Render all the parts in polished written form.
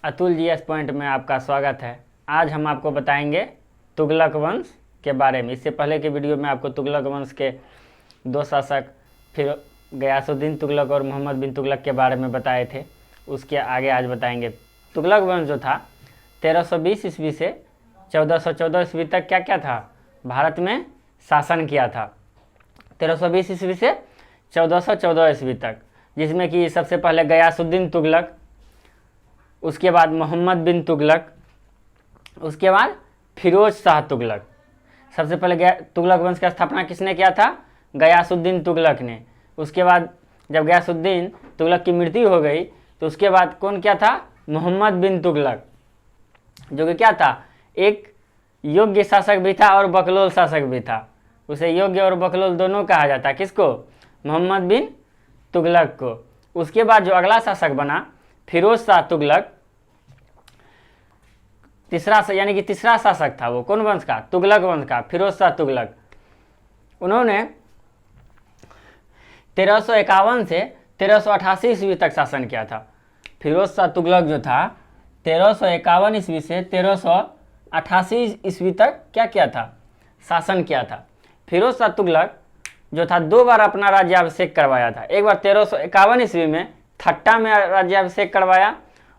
Atul GS point में आपका स्वागत है। आज हम आपको बताएंगे तुगलक वंश के बारे में। इससे पहले के वीडियो में आपको तुगलक वंश के दो शासक फिर गयासुद्दीन तुगलक और मोहम्मद बिन तुगलक के बारे में बताए थे। उसके आगे आज बताएंगे तुगलक वंश जो था 1320 ईस्वी से 1414 ईस्वी तक क्या क्या था, भारत में शासन किया था। 1320 ईस्वी से 1414 ईस्वी तक, जिसमें कि सबसे पहले गयासुद्दीन तुगलक, उसके बाद मोहम्मद बिन तुगलक, उसके बाद फिरोज शाह तुगलक। सबसे पहले तुगलक वंश की स्थापना किसने किया था? गयासुद्दीन तुगलक ने। उसके बाद जब गयासुद्दीन तुगलक की मृत्यु हो गई तो उसके बाद कौन क्या था? मोहम्मद बिन तुगलक, जो कि क्या था, एक योग्य शासक भी था और बकलोल शासक भी था। उसे योग्य और बकलोल दोनों कहा जाता है। किसको? मोहम्मद बिन तुगलक को। उसके बाद जो अगला शासक बना फिरोज शाह तुगलक, यानी कि तीसरा शासक था। वो कौन वंश का? तुगलक वंश का, फिरोज शाह तुगलक। उन्होंने 1351 से 1388 ईस्वी तक शासन किया था। फिरोज शाह तुगलक जो था 1351 ईस्वी से 1388 ईस्वी तक क्या किया था? शासन किया था। फिरोज शाह तुगलक जो था दो बार अपना राज्याभिषेक करवाया था। एक बार 1351 ईस्वी में ठट्टा में राज्याभिषेक करवाया,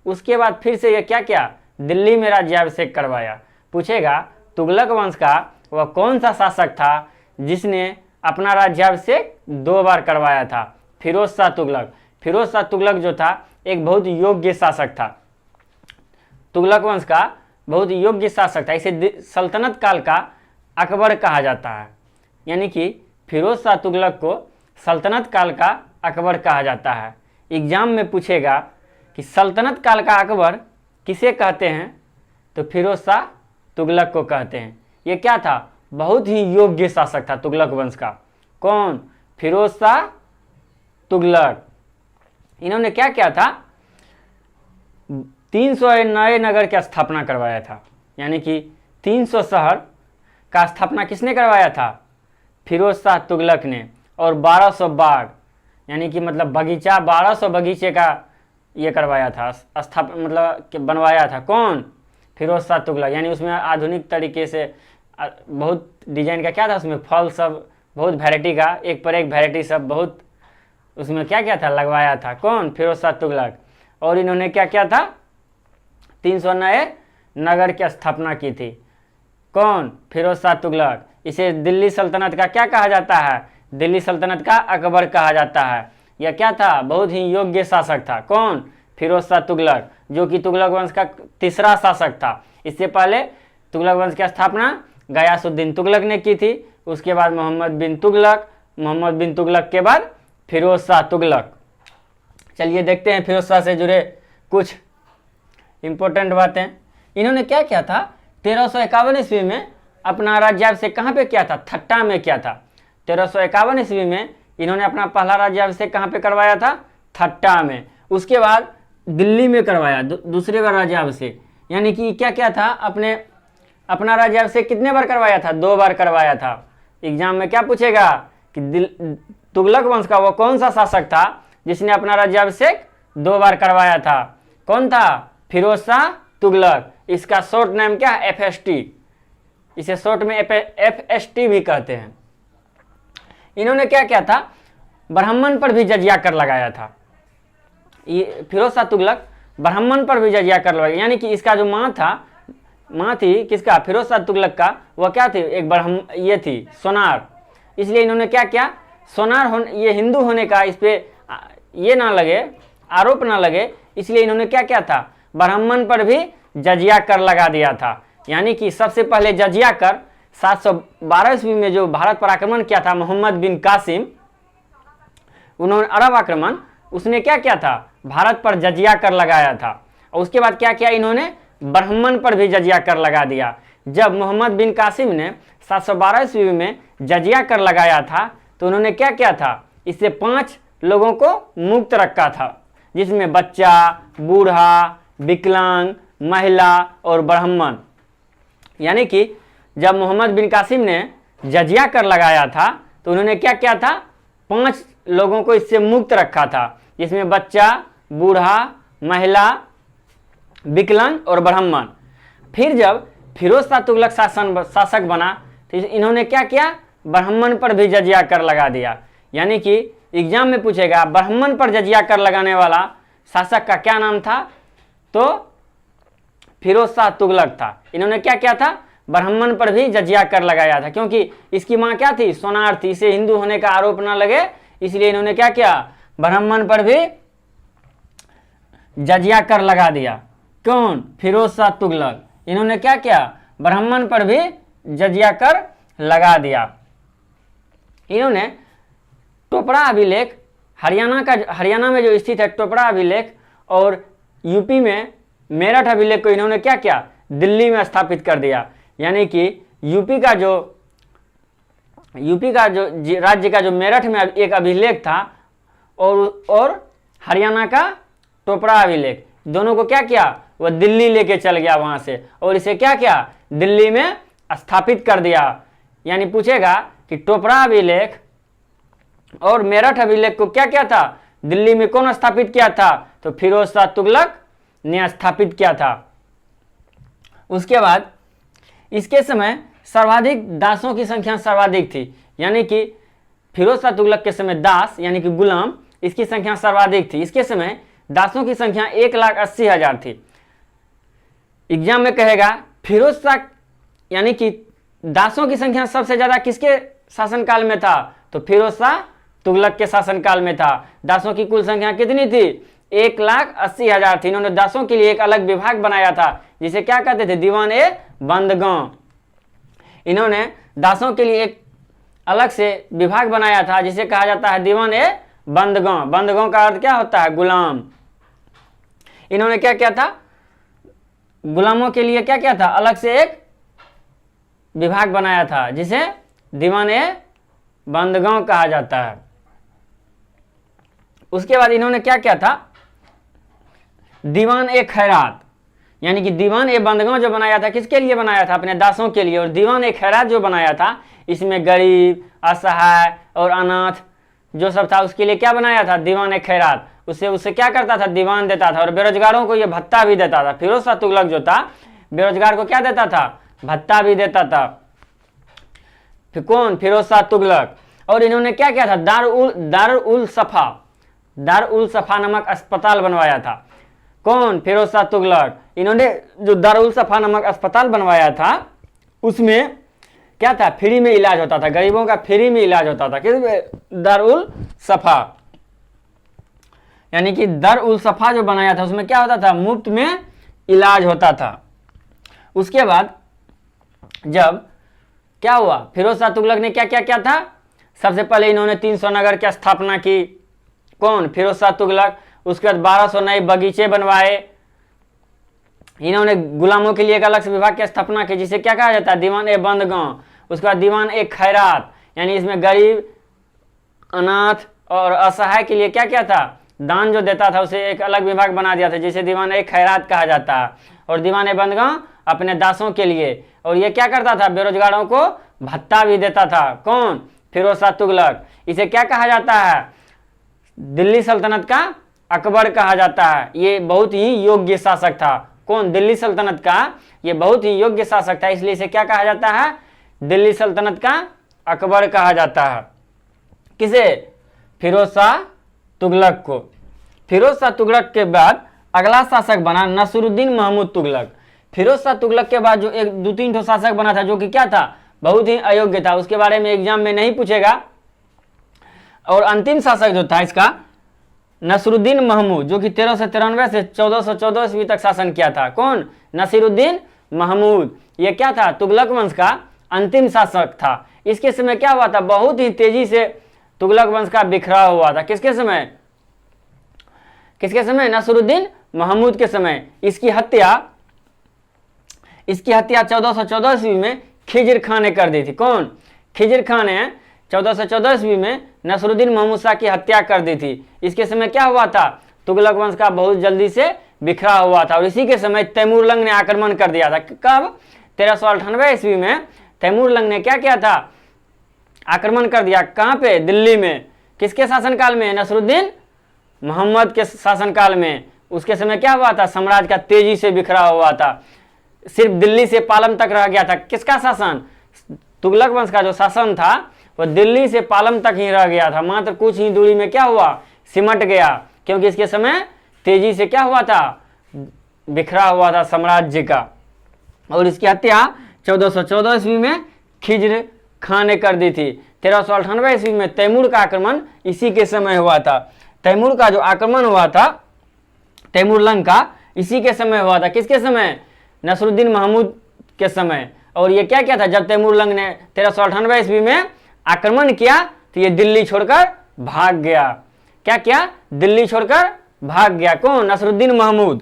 उसके बाद फिर से ये क्या किया? दिल्ली में राज्याभिषेक करवाया। पूछेगा तुगलक वंश का वह कौन सा शासक था जिसने अपना राज्याभिषेक दो बार करवाया था? फिरोज शाह तुगलक। फिरोज शाह तुगलक जो था एक बहुत योग्य शासक था। तुगलक वंश का बहुत योग्य शासक था। इसे सल्तनत काल का अकबर कहा जाता है। यानी कि फिरोज शाह तुगलक को सल्तनत काल का अकबर कहा जाता है। एग्जाम में पूछेगा कि सल्तनत काल का अकबर किसे कहते हैं, तो फिरोज शाह तुगलक को कहते हैं। ये क्या था? बहुत ही योग्य शासक था तुगलक वंश का। कौन? फिरोज शाह तुगलक। इन्होंने क्या किया था? 300 नए नगर की स्थापना करवाया था। यानी कि 300 शहर का स्थापना किसने करवाया था? फिरोज शाह तुगलक ने। और 1200 बाग, यानी कि मतलब बगीचा, 1200 बगीचे का ये करवाया था, मतलब बनवाया था। कौन? फिरोज शाह तुगलक। यानी उसमें आधुनिक तरीके से बहुत डिजाइन का क्या था, उसमें फल सब बहुत वैरायटी का, एक पर एक वैरायटी सब बहुत उसमें क्या क्या था, लगवाया था। कौन? फिरोज शाह तुगलक। और इन्होंने क्या किया था? 300 नए नगर की स्थापना की थी। कौन? फिरोज शाह तुगलक। इसे दिल्ली सल्तनत का क्या कहा जाता है? दिल्ली सल्तनत का अकबर कहा जाता है। यह क्या था? बहुत ही योग्य शासक था। कौन? फिरोज शाह तुगलक, जो कि तुगलक वंश का तीसरा शासक था। इससे पहले तुगलक वंश की स्थापना गयासुद्दीन तुगलक ने की थी। उसके बाद मोहम्मद बिन तुगलक, मोहम्मद बिन तुगलक के बाद फिरोज शाह तुगलक। चलिए देखते हैं फिरोज शाह से जुड़े कुछ इंपॉर्टेंट बातें। इन्होंने क्या किया था? 1351 ईस्वी में अपना राज्याभिषेक कहाँ पे किया था? ठट्टा में किया था। 1351 ईस्वी में इन्होंने अपना पहला राज्याभिषेक कहाँ पे करवाया था? ठट्टा में। उसके बाद दिल्ली में करवाया दूसरे बार राज्याभिषेक। यानी कि क्या क्या था? अपना राज्याभिषेक कितने बार करवाया था? दो बार करवाया था। एग्जाम में क्या पूछेगा कि तुगलक वंश का वो कौन सा शासक था जिसने अपना राज्याभिषेक दो बार करवाया था? कौन था? फिरोज शाह तुगलक। इसका शॉर्ट नेम क्या है? FST। इसे शॉर्ट में FST भी कहते हैं। इन्होंने क्या किया था? ब्राह्मण पर भी जजिया कर लगाया था। ये फिरोज शाह तुगलक ब्राह्मण पर भी जजिया कर लगाया। यानी कि इसका जो माँ थी किसका? फिरोज शाह तुगलक का, वह क्या थी? एक ये थी सोनार। इसलिए इन्होंने क्या किया? सोनार ये हिंदू होने का इस पे ये ना लगे, आरोप ना लगे, इसलिए इन्होंने क्या किया था? ब्राह्मण पर भी जजिया कर लगा दिया था। यानी कि सबसे पहले जजिया कर 712 ईस्वी में जो भारत पर आक्रमण किया था मोहम्मद बिन कासिम, उन्होंने अरब आक्रमण, उसने क्या किया था? भारत पर जजिया कर लगाया था। और उसके बाद क्या किया? इन्होंने ब्राह्मण पर भी जजिया कर लगा दिया। जब मोहम्मद बिन कासिम ने 712 ईस्वी में जजिया कर लगाया था तो उन्होंने क्या किया था? इससे 5 लोगों को मुक्त रखा था, जिसमें बच्चा, बूढ़ा, विकलांग, महिला और ब्राह्मण। यानी कि जब मोहम्मद बिन कासिम ने जजिया कर लगाया था तो उन्होंने क्या किया था? 5 लोगों को इससे मुक्त रखा था, जिसमें बच्चा, बूढ़ा, महिला विकलन और ब्राह्मण। फिर जब फिरोज शाह तुगलक शासक बना तो इन्होंने क्या किया, ब्राह्मण पर भी जजिया कर लगा दिया। यानी कि एग्जाम में पूछेगा ब्राह्मण पर जजिया कर लगाने वाला शासक का क्या नाम था, तो फिरोज शाह तुगलक था। इन्होंने क्या किया था, ब्राह्मण पर भी जजिया कर लगाया था, क्योंकि इसकी मां क्या थी, सोनार थी, इसे हिंदू होने का आरोप ना लगे इसलिए इन्होंने क्या किया, ब्राह्मण पर भी जजिया कर लगा दिया। कौन, फिरोज शाह तुगलक। इन्होंने क्या किया, ब्राह्मण पर भी जजिया कर लगा दिया। इन्होंने टोपड़ा अभिलेख, हरियाणा में जो स्थित है टोपड़ा अभिलेख, और यूपी में मेरठ अभिलेख को इन्होंने क्या किया, दिल्ली में स्थापित कर दिया। यानी कि यूपी का जो राज्य का जो मेरठ में एक अभिलेख था और हरियाणा का टोपड़ा अभिलेख, दोनों को क्या किया, वह दिल्ली लेके चल गया वहां से, और इसे क्या किया, दिल्ली में स्थापित कर दिया। यानी पूछेगा कि टोपड़ा अभिलेख और मेरठ अभिलेख को क्या किया था, दिल्ली में कौन स्थापित किया था, तो फिरोज शाह तुगलक ने स्थापित किया था। उसके बाद इसके समय सर्वाधिक दासों की संख्या सर्वाधिक थी। यानी कि फिरोज शाह तुगलक के समय दास यानी कि गुलाम, इसकी संख्या सर्वाधिक थी। इसके समय दासों की संख्या 1,80,000 थी। एग्जाम में कहेगा फिरोज शाह यानी कि दासों की संख्या सबसे ज्यादा किसके शासनकाल में था, तो फिरोज शाह तुगलक के शासनकाल में था। दासों की कुल संख्या कितनी थी, 1,80,000 थी। इन्होंने दासों के लिए एक अलग विभाग बनाया था जिसे क्या कहते थे, दीवान ए बंदगांव। इन्होंने दासों के लिए एक अलग से विभाग बनाया था जिसे कहा जाता है दीवान ए बंदगांव। बंदगांव का अर्थ क्या होता है, गुलाम। इन्होंने क्या किया था, गुलामों के लिए क्या किया था, अलग से एक विभाग बनाया था जिसे दीवान ए बंदगांव कहा जाता है। उसके बाद इन्होंने क्या किया था, दीवान ए खैरात, यानी कि दीवान ए बंदगांव जो बनाया था किसके लिए बनाया था, अपने दासों के लिए। और दीवान ए खैरात जो बनाया था इसमें गरीब, असहाय और अनाथ जो सब था उसके लिए क्या बनाया था, दीवान ए खैरात। उससे क्या करता था, दीवान देता था, और बेरोजगारों को ये भत्ता भी देता था। फिरोज शाह तुगलक जो था बेरोजगार को क्या देता था, भत्ता भी देता था। फिर कौन, फिरोज शाह तुगलक। और इन्होंने क्या किया था, दार उल सफा नामक अस्पताल बनवाया था। कौन, फिरोज शाह तुगलक। इन्होंने जो दार उल सफा नामक अस्पताल बनवाया था उसमें क्या था, फ्री में इलाज होता था, गरीबों का फ्री में इलाज होता था। किस, दार उल सफा, यानी कि दार उल सफा जो बनाया था उसमें क्या होता था, मुफ्त में इलाज होता था। उसके बाद जब क्या हुआ, फिरोज शाह तुगलक ने क्या क्या किया था, सबसे पहले इन्होंने 300 नगर की स्थापना की। कौन, फिरोज शाह तुगलक। उसके बाद 1200 नए बगीचे बनवाए। इन्होंने गुलामों के लिए एक अलग से विभाग की स्थापना की जिसे क्या कहा जाता है, दीवान ए बंदगांव। उसके बाद दीवान ए खैरात, यानी इसमें गरीब, अनाथ और असहाय के लिए क्या क्या था, दान जो देता था उसे एक अलग विभाग बना दिया था जिसे दीवान ए खैरात कहा जाता है। और दीवान ए बंदगांव अपने दासों के लिए, और ये क्या करता था, बेरोजगारों को भत्ता भी देता था। कौन, फिरोज शाह तुगलक। इसे क्या कहा जाता है, दिल्ली सल्तनत का अकबर कहा जाता है। ये बहुत ही योग्य शासक था। कौन, दिल्ली सल्तनत का ये बहुत ही योग्य शासक था, इसलिए इसे क्या कहा जाता है, दिल्ली सल्तनत का अकबर कहा जाता है। किसे, फिरोज शाह तुगलक को। फिरोज शाह तुगलक के बाद अगला शासक बना नसरुद्दीन महमूद तुगलक। फिरोज शाह तुगलक के बाद जो एक 2-3 ठो शासक बना था जो कि क्या था, बहुत ही अयोग्य था, उसके बारे में एग्जाम में नहीं पूछेगा। और अंतिम शासक जो था इसका नसरुद्दीन महमूद, जो कि 1393 से 1414 ईस्वी तक शासन किया था। कौन, नसीरुद्दीन महमूद। ये क्या था, तुगलक वंश का अंतिम शासक था। इसके समय क्या हुआ था, बहुत ही तेजी से तुगलक वंश का बिखराव हुआ था। किसके समय, नसरुद्दीन महमूद के समय। इसकी हत्या 1414 ईस्वी में खिजर खान ने कर दी थी। कौन, खिजर खान ने 1414 ईस्वी में नसरुद्दीन महमूद शाह की हत्या कर दी थी। इसके समय क्या हुआ था, तुगलक वंश का बहुत जल्दी से बिखराव हुआ था। और इसी के समय तैमूर लंग ने आक्रमण कर दिया था। कब, 1398 ईस्वी में तैमूर लंग ने क्या किया था, आक्रमण कर दिया। कहाँ पे, दिल्ली में। किसके शासनकाल में, नसरुद्दीन मोहम्मद के शासनकाल में। उसके समय क्या हुआ था, साम्राज्य का तेजी से बिखरा हुआ था, सिर्फ दिल्ली से पालम तक रह गया था। किसका शासन, तुगलक वंश का जो शासन था वो दिल्ली से पालम तक ही रह गया था, मात्र कुछ ही दूरी में क्या हुआ, सिमट गया, क्योंकि इसके समय तेजी से क्या हुआ था, बिखरा हुआ था साम्राज्य का। और इसकी हत्या 1414 ईस्वी में खिज्र खां ने कर दी थी। 1398 ईस्वी में तैमूर का आक्रमण इसी के समय हुआ था। तैमूर का जो आक्रमण हुआ था, तैमूर लंग का, इसी के समय हुआ था। किसके समय, नसरुद्दीन महमूद के समय। और ये क्या था, जब तैमूर लंग ने 1398 ईस्वी में आक्रमण किया तो ये दिल्ली छोड़कर भाग गया। क्या किया, दिल्ली छोड़कर भाग गया। कौन, नसरुद्दीन महमूद।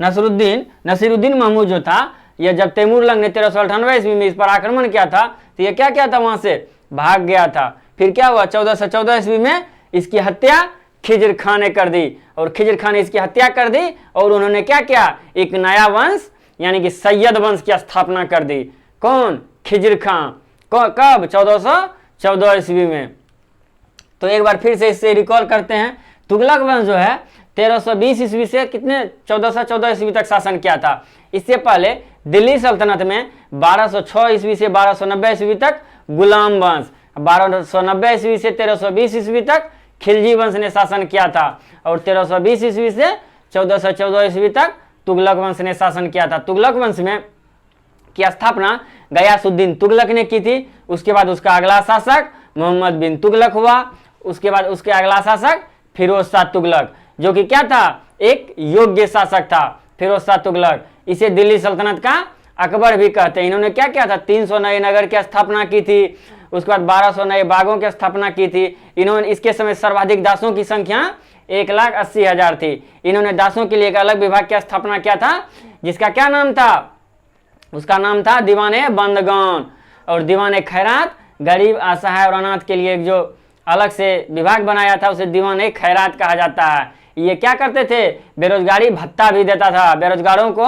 नसीरुद्दीन महमूद जो था, ये जब तैमूर लंग ने 1398 ईस्वी में इस पर आक्रमण किया था तो ये क्या था, वहां से भाग गया था। फिर क्या हुआ, 1414 ईस्वी में इसकी हत्या खिज्र खां ने कर दी, और खिज्र खां ने इसकी हत्या कर दी और उन्होंने क्या किया, एक नया वंश यानी कि सैयद वंश की स्थापना कर दी। कौन, खिज्र खां। कब, 1414 ईस्वी में। तो एक बार फिर से इससे रिकॉल करते हैं। तुगलक वंश जो है 1320 ईस्वी से कितने 1414 ईस्वी तक शासन किया था। इससे पहले दिल्ली सल्तनत में 1206 ईस्वी से 1290 ईस्वी तक गुलाम वंश, 1290 ईस्वी से 1320 ईस्वी तक खिलजी वंश ने शासन किया था, और 1320 ईस्वी से 1414 ईस्वी तक तुगलक वंश ने शासन किया था। तुगलक वंश में की स्थापना गयासुद्दीन तुगलक ने की थी। उसके बाद उसका अगला शासक मोहम्मद बिन तुगलक हुआ। उसके बाद उसके अगला शासक फिरोज शाह तुगलक, जो कि क्या था, एक योग्य शासक था फिरोज शाह तुगलक। इसे दिल्ली सल्तनत का अकबर भी कहते हैं। इन्होंने क्या किया था, 300 नए नगर की स्थापना की थी। उसके बाद 1200 नए बागों की स्थापना की थी। इन्होंने इसके समय सर्वाधिक दासों की संख्या 1,80,000 थी। इन्होंने दासों के लिए एक अलग विभाग की स्थापना किया था, जिसका क्या नाम था, उसका नाम था दीवाने बंदगान। और दीवाने खैरात, गरीब, असहाय और अनाथ के लिए एक जो अलग से विभाग बनाया था उसे दीवाने खैरात कहा जाता है। ये क्या करते थे, बेरोजगारी भत्ता भी देता था, बेरोजगारों को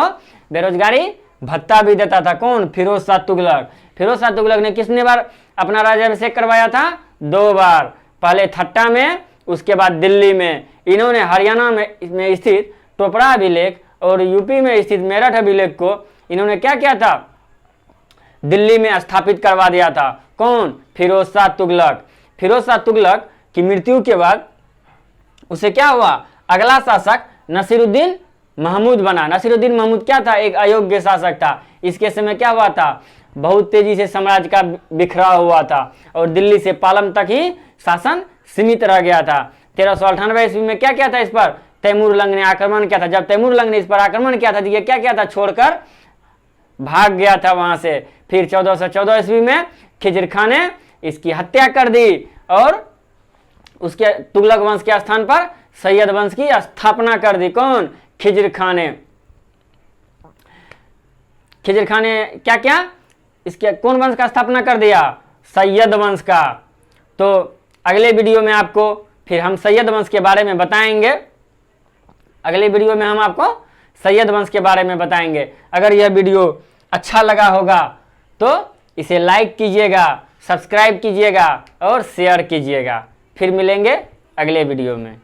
बेरोजगारी भत्ता भी देता था। कौन, फिरोज शाह तुगलक। फिरोज शाह तुगलक ने कितने बार अपना राज्याभिषेक करवाया था, 2 बार, पहले ठट्टा में, उसके बाद दिल्ली में। इन्होंने हरियाणा में स्थित टोपरा अभिलेख और यूपी में स्थित मेरठ अभिलेख को इन्होंने क्या किया था, दिल्ली में स्थापित करवा दिया था। कौन, फिरोज शाह तुगलक। फिरोज शाह तुगलक की मृत्यु के बाद उसे क्या हुआ, अगला शासक नसीरुद्दीन महमूद बना। नसीरुद्दीन महमूद क्या था, एक अयोग्य शासक था। इसके समय क्या हुआ था, बहुत तेजी से साम्राज्य का बिखरा हुआ था और दिल्ली से पालम तक ही शासन सीमित रह गया था। 1398 ईस्वी में क्या किया था, इस पर तैमूर लंग ने आक्रमण किया था। जब तैमूर लंग ने इस पर आक्रमण किया था तो ये क्या किया था, छोड़कर भाग गया था वहां से। फिर 1414 ईस्वी में खिज्र खां ने इसकी हत्या कर दी और उसके तुगलक वंश के स्थान पर सैयद वंश की स्थापना कर दी। कौन, खिज्र खां ने। खिज्र खां ने क्या किया, इसके कौन वंश का स्थापना कर दिया, सैयद वंश का। तो अगले वीडियो में आपको फिर हम सैयद वंश के बारे में बताएंगे। अगले वीडियो में हम आपको सैयद वंश के बारे में बताएंगे। अगर यह वीडियो अच्छा लगा होगा तो इसे लाइक कीजिएगा, सब्सक्राइब कीजिएगा और शेयर कीजिएगा। फिर मिलेंगे अगले वीडियो में।